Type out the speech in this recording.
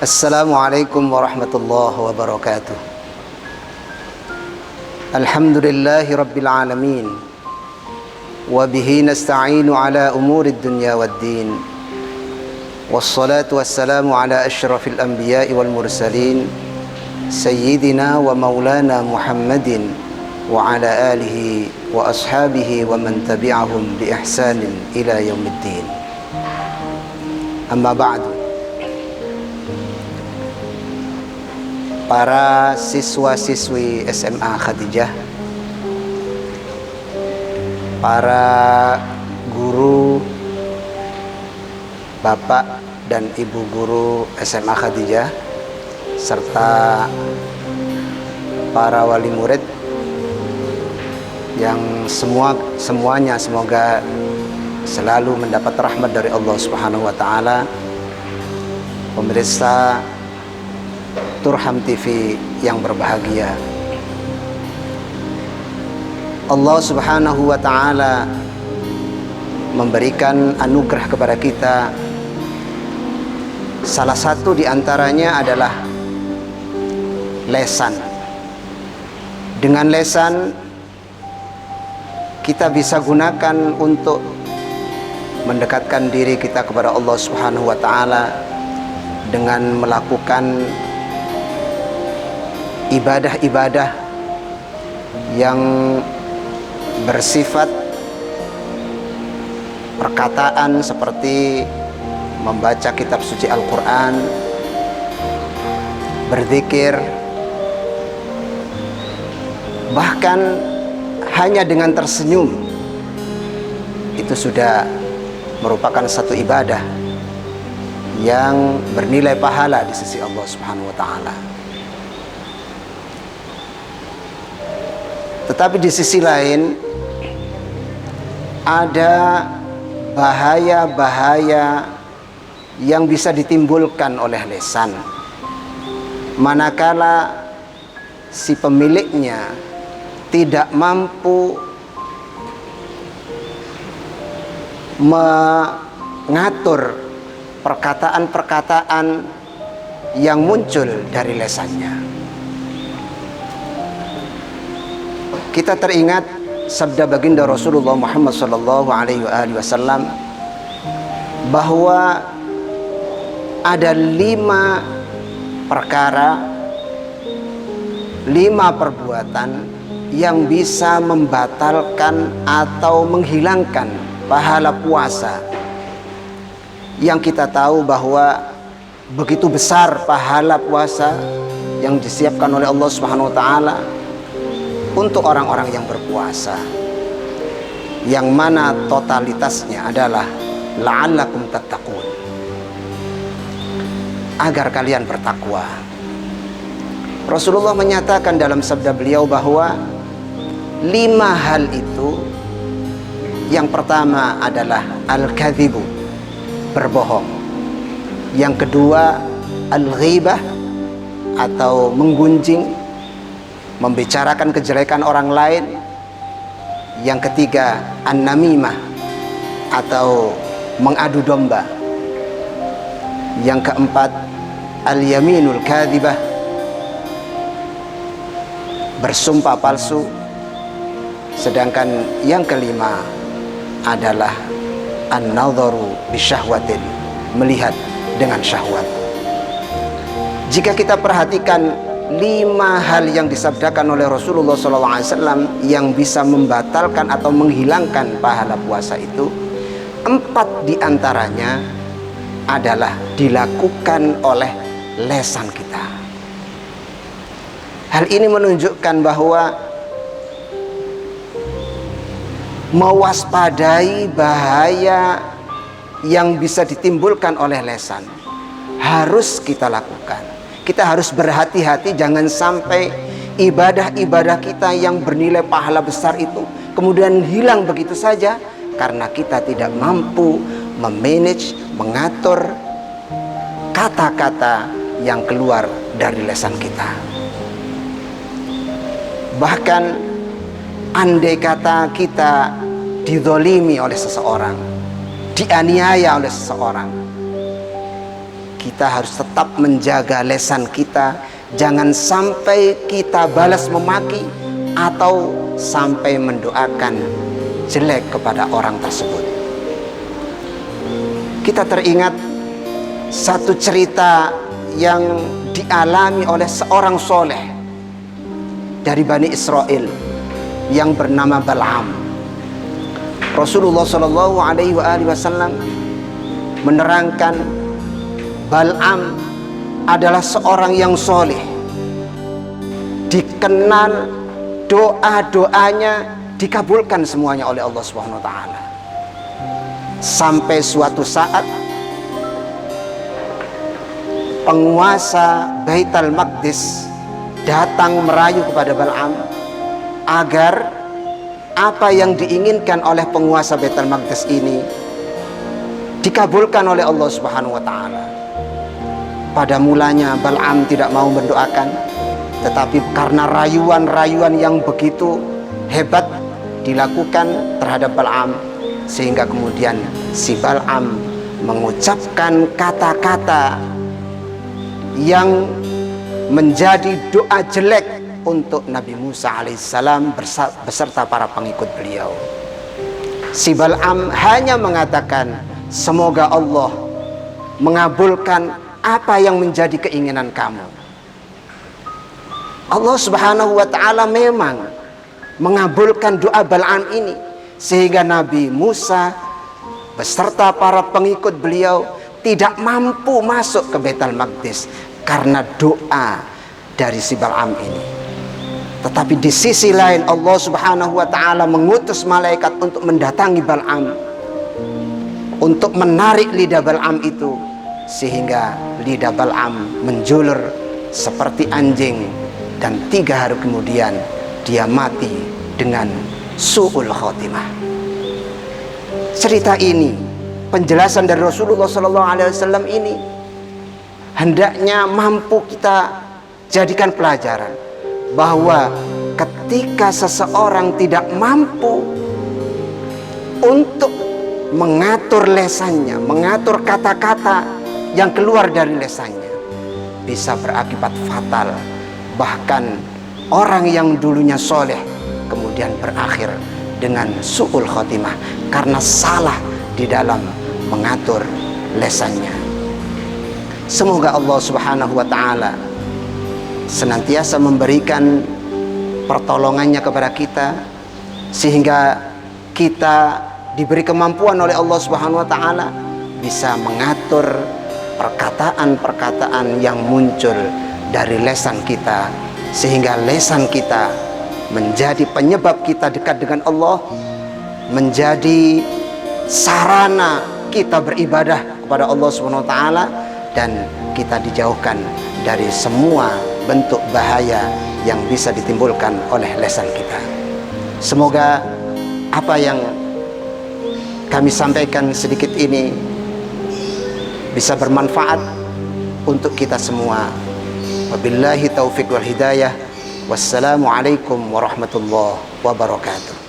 Assalamualaikum warahmatullahi wabarakatuh. Alhamdulillahi rabbil alamin. Wa bihi nasta'inu ala umurid dunya waddin. Wassalatu wassalamu ala asyrafil anbiya'i wal mursalin Sayyidina wa maulana Muhammadin wa ala alihi wa ashabihi wa man tabi'ahum bi ihsanin ila yaumiddin. Amma ba'du. Para siswa-siswi SMA Khadijah, para guru, bapak dan ibu guru SMA Khadijah, serta para wali murid yang semuanya semoga selalu mendapat rahmat dari Allah Subhanahu wa taala. Pemirsa Turham TV yang berbahagia, Allah Subhanahu wa ta'ala memberikan anugerah kepada kita. Salah satu di antaranya adalah lesan. Dengan lesan kita bisa gunakan untuk mendekatkan diri kita kepada Allah Subhanahu wa ta'ala dengan melakukan ibadah-ibadah yang bersifat perkataan seperti membaca kitab suci Al-Quran, berzikir, bahkan hanya dengan tersenyum itu sudah merupakan satu ibadah yang bernilai pahala di sisi Allah Subhanahu wa ta'ala. Tetapi di sisi lain ada bahaya-bahaya yang bisa ditimbulkan oleh lesan manakala si pemiliknya tidak mampu mengatur perkataan-perkataan yang muncul dari lesannya. Kita teringat sabda baginda Rasulullah Muhammad sallallahu alaihi wasallam bahwa ada 5 perkara, 5 perbuatan yang bisa membatalkan atau menghilangkan pahala puasa. Yang kita tahu bahwa begitu besar pahala puasa yang disiapkan oleh Allah Subhanahu wa taala untuk orang-orang yang berpuasa, yang mana totalitasnya adalah la'allakum tattaqun, agar kalian bertakwa. Rasulullah menyatakan dalam sabda beliau bahwa 5 hal itu, yang pertama adalah al-kadzibu, berbohong. Yang kedua al-ghibah atau menggunjing, membicarakan kejelekan orang lain. Yang ketiga an-namimah atau mengadu domba. Yang keempat al-yaminul kadzibah, bersumpah palsu. Sedangkan yang kelima adalah an-nadharu bisyahwatin, melihat dengan syahwat. Jika kita perhatikan 5 hal yang disabdakan oleh Rasulullah SAW yang bisa membatalkan atau menghilangkan pahala puasa itu, 4 diantaranya adalah dilakukan oleh lesan kita. Hal ini menunjukkan bahwa mewaspadai bahaya yang bisa ditimbulkan oleh lesan harus kita lakukan. Kita harus berhati-hati, jangan sampai ibadah-ibadah kita yang bernilai pahala besar itu kemudian hilang begitu saja karena kita tidak mampu memanage, mengatur kata-kata yang keluar dari lisan kita. Bahkan andai kata kita dizolimi oleh seseorang, dianiaya oleh seseorang, kita harus tetap menjaga lisan kita. Jangan sampai kita balas memaki atau sampai mendoakan jelek kepada orang tersebut. Kita teringat satu cerita yang dialami oleh seorang soleh dari Bani Israel yang bernama Bal'am. Rasulullah Shallallahu Alaihi Wasallam menerangkan Bal'am adalah seorang yang soleh, dikenal doa-doanya dikabulkan semuanya oleh Allah Subhanahu Wa Taala. Sampai suatu saat penguasa Baitul Maqdis datang merayu kepada Bal'am agar apa yang diinginkan oleh penguasa Baitul Maqdis ini dikabulkan oleh Allah Subhanahu Wa Taala. Pada mulanya Bal'am tidak mau mendoakan, tetapi karena rayuan-rayuan yang begitu hebat dilakukan terhadap Bal'am, sehingga kemudian si Bal'am mengucapkan kata-kata yang menjadi doa jelek untuk Nabi Musa alaihissalam beserta para pengikut beliau. Si Bal'am hanya mengatakan, semoga Allah mengabulkan apa yang menjadi keinginan kamu. Allah Subhanahu wa Ta'ala memang mengabulkan doa Bal'am ini, sehingga Nabi Musa beserta para pengikut beliau tidak mampu masuk ke Baitul Maqdis karena doa dari si Bal'am ini. Tetapi di sisi lain Allah Subhanahu wa Ta'ala mengutus malaikat untuk mendatangi Bal'am, untuk menarik lidah Bal'am itu, sehingga lidah Bal'am menjulur seperti anjing, dan 3 hari kemudian dia mati dengan su'ul khotimah. Cerita ini, penjelasan dari Rasulullah SAW ini hendaknya mampu kita jadikan pelajaran bahwa ketika seseorang tidak mampu untuk mengatur lesannya, mengatur kata-kata yang keluar dari lesannya, bisa berakibat fatal. Bahkan orang yang dulunya soleh kemudian berakhir dengan su'ul khotimah karena salah di dalam mengatur lesannya. Semoga Allah Subhanahu wa Ta'ala senantiasa memberikan pertolongannya kepada kita, sehingga kita diberi kemampuan oleh Allah Subhanahu wa Ta'ala bisa mengatur perkataan-perkataan yang muncul dari lesan kita, sehingga lesan kita menjadi penyebab kita dekat dengan Allah, menjadi sarana kita beribadah kepada Allah Subhanahu wa Ta'ala, dan kita dijauhkan dari semua bentuk bahaya yang bisa ditimbulkan oleh lesan kita. Semoga apa yang kami sampaikan sedikit ini bisa bermanfaat untuk kita semua. Wabillahi taufiq wal hidayah. Wassalamualaikum warahmatullahi wabarakatuh.